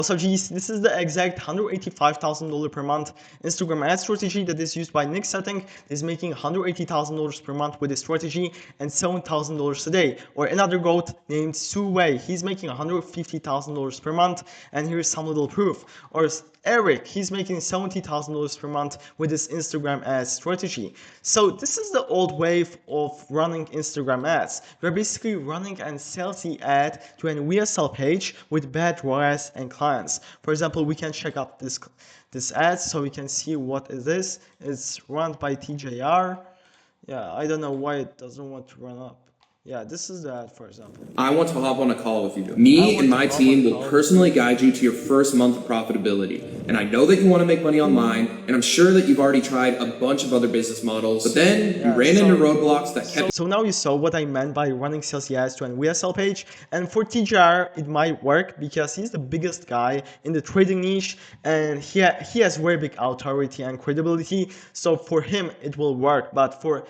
So geez, this is the exact $185,000 per month Instagram ad strategy that is used by Nick Setting. Is making $180,000 per month with this strategy and $7,000 a day. Or another goat named Su Wei, he's making $150,000 per month, and here's some little proof. Or Eric, he's making $70,000 per month with this Instagram ads strategy. So this is the old wave of running Instagram ads. You're basically running a salesy ad to an VSL page with bad ROAS and clients. For example, we can check out this ad so we can see what is this. It's run by TJR. Yeah, I don't know why it doesn't want to run up. Yeah, this is the ad, for example. I want to hop on a call with you. Me and my team will personally guide you to your first month of profitability. And I know that you want to make money online, and I'm sure that you've already tried a bunch of other business models, but then you ran into roadblocks that kept... So now you saw what I meant by running sales ads to an VSL page. And for TJR, it might work because he's the biggest guy in the trading niche, and he has very big authority and credibility. So for him, it will work. But for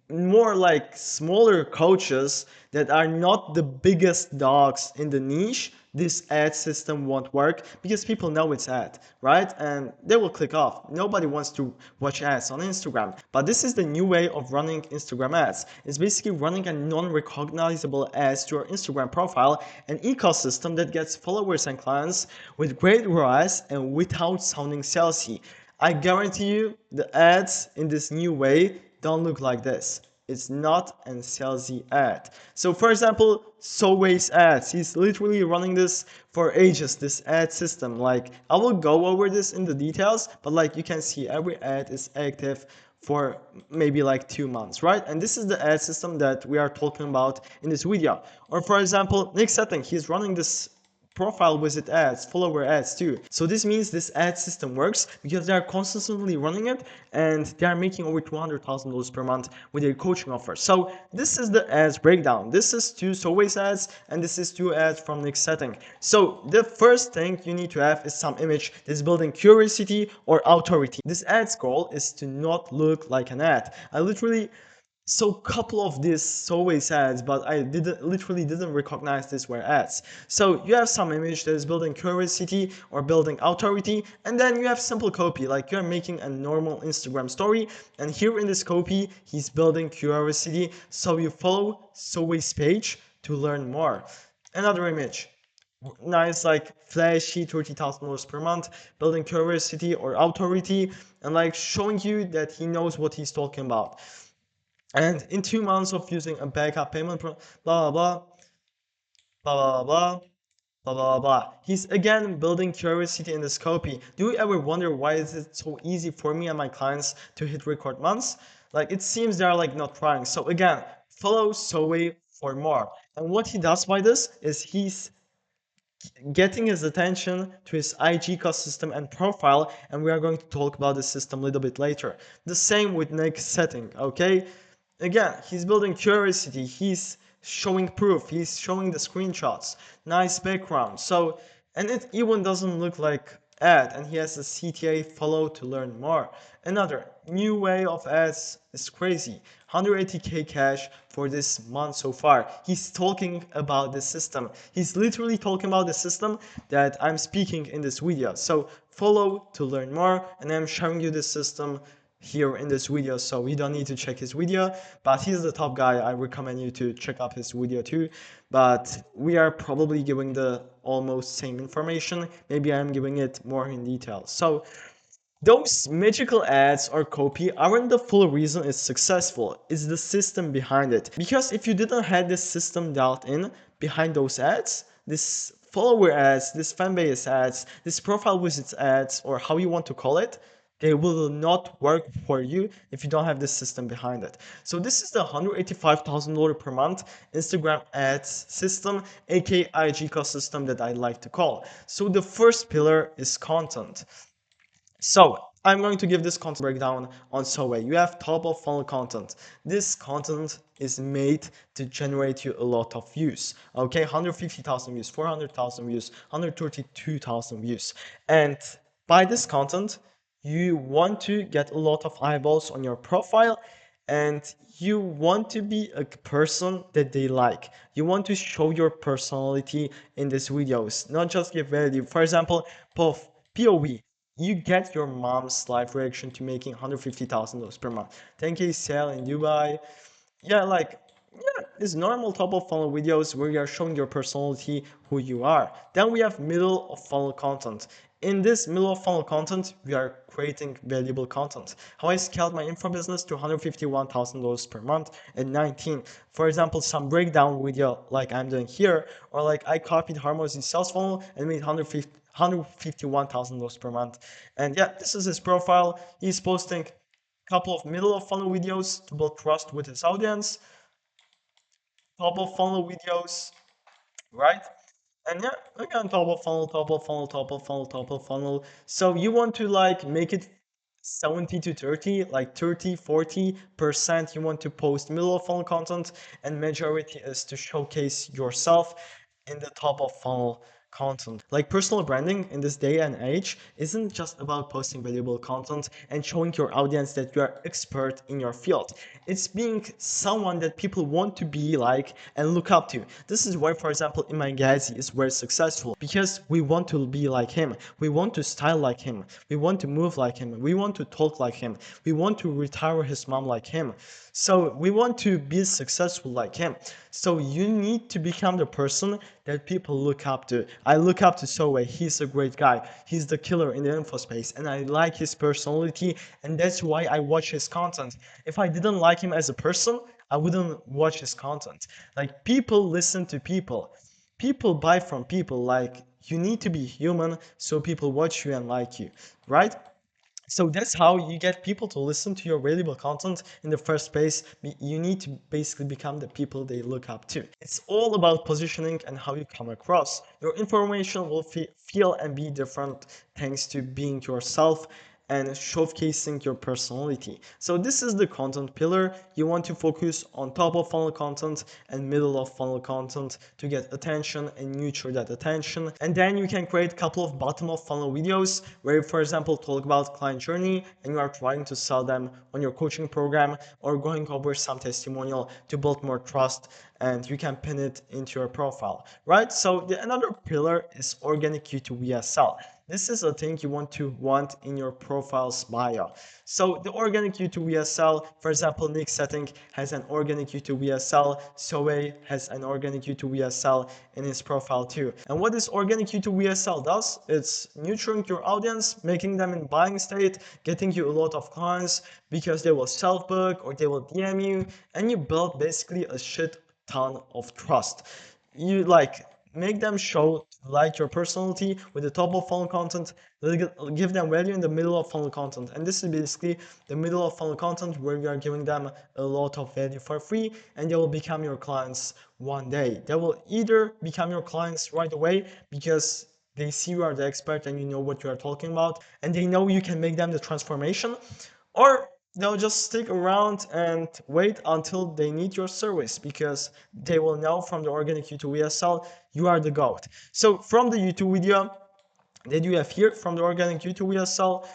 more like smaller coaches that are not the biggest dogs in the niche, this ad system won't work because people know it's ad, right? And they will click off. Nobody wants to watch ads on Instagram. But this is the new way of running Instagram ads. It's basically running a non-recognizable ads to your Instagram profile, an ecosystem that gets followers and clients with great ROAS and without sounding salesy. I guarantee you the ads in this new way don't look like this. It's not a salesy ad. So for example, Soway's ads, he's literally running this for ages, this ad system. Like, I will go over this in the details, but like you can see every ad is active for maybe like 2 months, right? And this is the ad system that we are talking about in this video. Or for example, Nick Setting, he's running this profile visit ads, follower ads too. So this means this ad system works because they are constantly running it and they are making over $200,000 per month with their coaching offer. So this is the ads breakdown. This is 2 Soway's ads and this is 2 ads from Nick Setting. So the first thing you need to have is some image that is building curiosity or authority. This ad's goal is to not look like an ad. I literally saw a couple of these Soway's ads, but I literally didn't recognize these were ads. So you have some image that is building curiosity or building authority, and then you have simple copy, like you're making a normal Instagram story, and here in this copy, he's building curiosity, so you follow Soway's page to learn more. Another image. Nice, like flashy, $30,000 per month, building curiosity or authority, and like showing you that he knows what he's talking about. And in 2 months of using a backup payment, blah, blah, blah, blah, blah, blah, blah, blah, blah. He's again building curiosity in this copy. Do you ever wonder why is it so easy for me and my clients to hit record months? Like, it seems they're like not trying. So again, follow Soway for more. And what he does by this is he's getting his attention to his IG ecosystem and profile, and we are going to talk about this system a little bit later. The same with Nick Setting, okay? Again, he's building curiosity, he's showing proof, he's showing the screenshots, nice background. So, and it even doesn't look like ad, and he has a CTA follow to learn more. Another new way of ads is crazy. 180K cash for this month so far. He's talking about the system. He's literally talking about the system that I'm speaking in this video. So follow to learn more, and I'm showing you the system here in this video, so you don't need to check his video, but he's the top guy. I recommend you to check out his video too, but we are probably giving the almost same information. Maybe I'm giving it more in detail. So those magical ads or copy aren't the full reason it's successful, it's the system behind it. Because if you didn't have this system dialed in behind those ads, this follower ads, this fanbase ads, this profile visits ads, or how you want to call it, they will not work for you if you don't have this system behind it. So this is the $185,000 per month Instagram ads system, aka IG ecosystem that I like to call. So the first pillar is content. So I'm going to give this content breakdown on Soway. You have top of funnel content. This content is made to generate you a lot of views. Okay, 150,000 views, 400,000 views, 132,000 views. And by this content, you want to get a lot of eyeballs on your profile, and you want to be a person that they like. You want to show your personality in these videos, not just give value. For example, POV, you get your mom's live reaction to making $150,000 per month. 10K sale in Dubai. Yeah, like, yeah, it's normal top of funnel videos where you are showing your personality, who you are. Then we have middle of funnel content. In this middle of funnel content, we are creating valuable content. How I scaled my info business to $151,000 per month at 19. For example, some breakdown video like I'm doing here, or like I copied Harmony's sales funnel and made $151,000 per month. And yeah, this is his profile. He's posting couple of middle of funnel videos to build trust with his audience, top of funnel videos, right? And yeah, again, top of funnel, top of funnel, top of funnel, top of funnel. So you want to like make it 70 to 30, like 30, 40% you want to post middle of funnel content, and majority is to showcase yourself in the top of funnel content. Like personal branding in this day and age isn't just about posting valuable content and showing your audience that you are expert in your field. It's being someone that people want to be like and look up to. This is why, for example, Iman Ghazi is very successful, because we want to be like him. We want to style like him. We want to move like him. We want to talk like him. We want to retire his mom like him. So we want to be successful like him. So you need to become the person that people look up to. I look up to Sowe. He's a great guy. He's the killer in the info space, and I like his personality, and that's why I watch his content. If I didn't like him as a person, I wouldn't watch his content. Like, people listen to people. People buy from people. Like, you need to be human so people watch you and like you, right? So that's how you get people to listen to your valuable content in the first place. You need to basically become the people they look up to. It's all about positioning and how you come across. Your information will feel and be different thanks to being yourself and showcasing your personality. So this is the content pillar. You want to focus on top of funnel content and middle of funnel content to get attention and nurture that attention. And then you can create a couple of bottom of funnel videos where you, for example, talk about client journey and you are trying to sell them on your coaching program, or going over some testimonial to build more trust, and you can pin it into your profile, right? So the another pillar is organic YouTube VSL. This is a thing you want in your profile's bio. So the organic YouTube VSL, for example, Nick Setting has an organic YouTube VSL, Soe has an organic YouTube VSL in his profile too. And what this organic YouTube VSL does, it's nurturing your audience, making them in buying state, getting you a lot of clients because they will self-book or they will DM you, and you build basically a shit ton of trust. You like make them show like your personality with the top of funnel content, give them value in the middle of funnel content. And this is basically the middle of funnel content where we are giving them a lot of value for free, and they will become your clients one day. They will either become your clients right away because they see you are the expert and you know what you are talking about, and they know you can make them the transformation, or they'll just stick around and wait until they need your service because they will know from the organic YouTube VSL you are the GOAT. So from the YouTube video that you have here, from the organic YouTube VSL,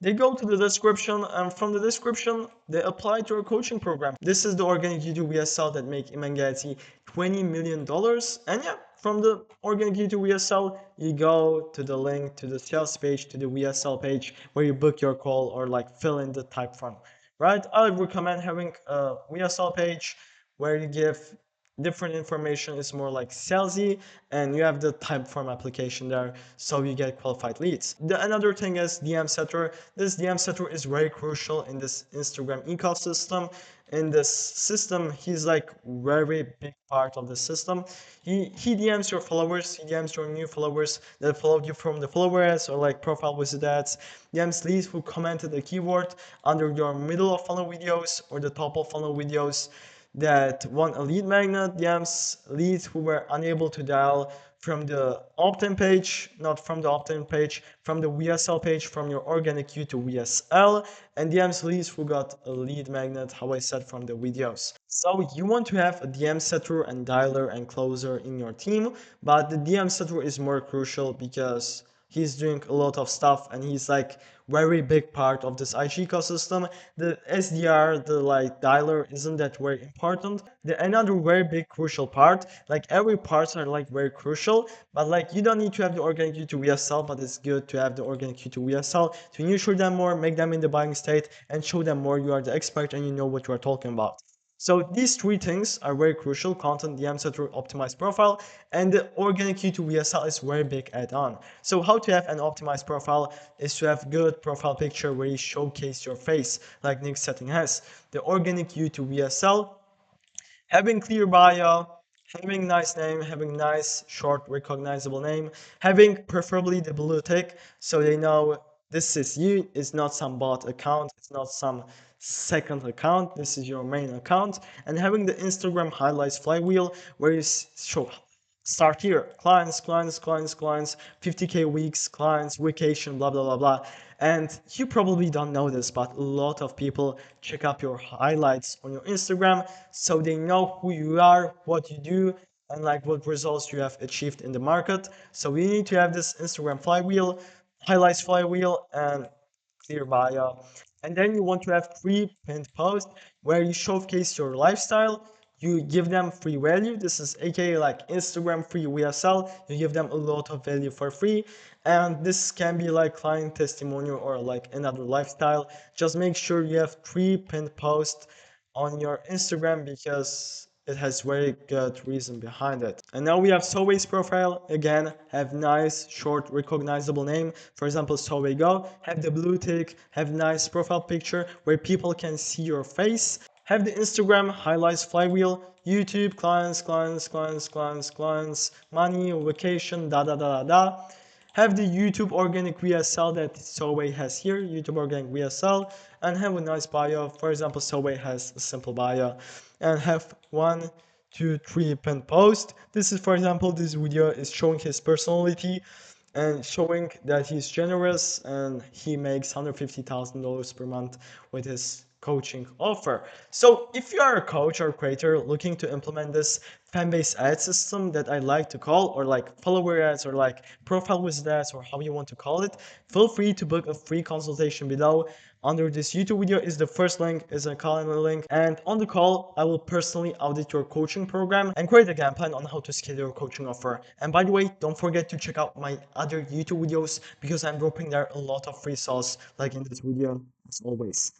they go to the description, and from the description, they apply to our coaching program. This is the organic YouTube VSL that make Iman Ghazi $20 million. And yeah, from the organic YouTube VSL, you go to the link to the sales page, to the VSL page, where you book your call or like fill in the type form, right? I would recommend having a VSL page where you give different information. Is more like salesy, and you have the type form application there so you get qualified leads. Another thing is DM setter. This DM setter is very crucial in this Instagram ecosystem. In this system, he's like very big part of the system. He DMs your followers, he DMs your new followers that followed you from the follower ads or like profile visit ads, DMs leads who commented a keyword under your middle of funnel videos or the top of funnel videos, that won a lead magnet, DMs leads who were unable to dial from the opt-in page, not from the opt-in page, from the VSL page, from your organic YouTube VSL, and DMs leads who got a lead magnet, how I said from the videos. So you want to have a DM setter and dialer and closer in your team, but the DM setter is more crucial because he's doing a lot of stuff, and he's like very big part of this IG ecosystem. The SDR, the like dialer, isn't that very important. The another very big crucial part, like every parts are like very crucial, but like you don't need to have the organic YouTube VSL, but it's good to have the organic YouTube VSL to nurture them more, make them in the buying state, and show them more you are the expert and you know what you are talking about. So these three things are very crucial: content, DM setter, optimized profile, and the organic YouTube VSL is very big add-on. So how to have an optimized profile is to have good profile picture where you showcase your face, like Nick setting has. The organic YouTube VSL, having clear bio, having nice name, having nice short recognizable name, having preferably the blue tick so they know this is you, it's not some bot account, it's not some second account, this is your main account, and having the Instagram highlights flywheel where you show start here, clients, clients, clients, clients, 50K weeks, clients, vacation, blah, blah, blah, blah. And you probably don't know this, but a lot of people check up your highlights on your Instagram so they know who you are, what you do, and like what results you have achieved in the market. So we need to have this Instagram flywheel, highlights flywheel, and clear bio. And then you want to have free pinned post where you showcase your lifestyle. You give them free value. This is aka like Instagram free VSL. You give them a lot of value for free. And this can be like client testimonial or like another lifestyle. Just make sure you have three pinned posts on your Instagram because it has very good reason behind it. And now we have Sowe's profile. Again, have nice, short, recognizable name. For example, Sowe Go. Have the blue tick. Have nice profile picture where people can see your face. Have the Instagram highlights flywheel. YouTube, clients, clients, clients, clients, clients, money, vacation, da da da da da. Have the YouTube organic VSL that Sowe has here, YouTube organic VSL, and have a nice bio. For example, Sowe has a simple bio, and have 1, 2, 3 pinned post. This is, for example, this video is showing his personality and showing that he's generous and he makes $150,000 per month with his coaching offer. So if you are a coach or creator looking to implement this fan-based ad system that I like to call, or like follower ads, or like profile visit ads, or how you want to call it, feel free to book a free consultation below. Under this YouTube video is the first link, is a calendar link, and on the call I will personally audit your coaching program and create a game plan on how to scale your coaching offer. And by the way, don't forget to check out my other YouTube videos because I'm dropping there a lot of free sauce like in this video as always.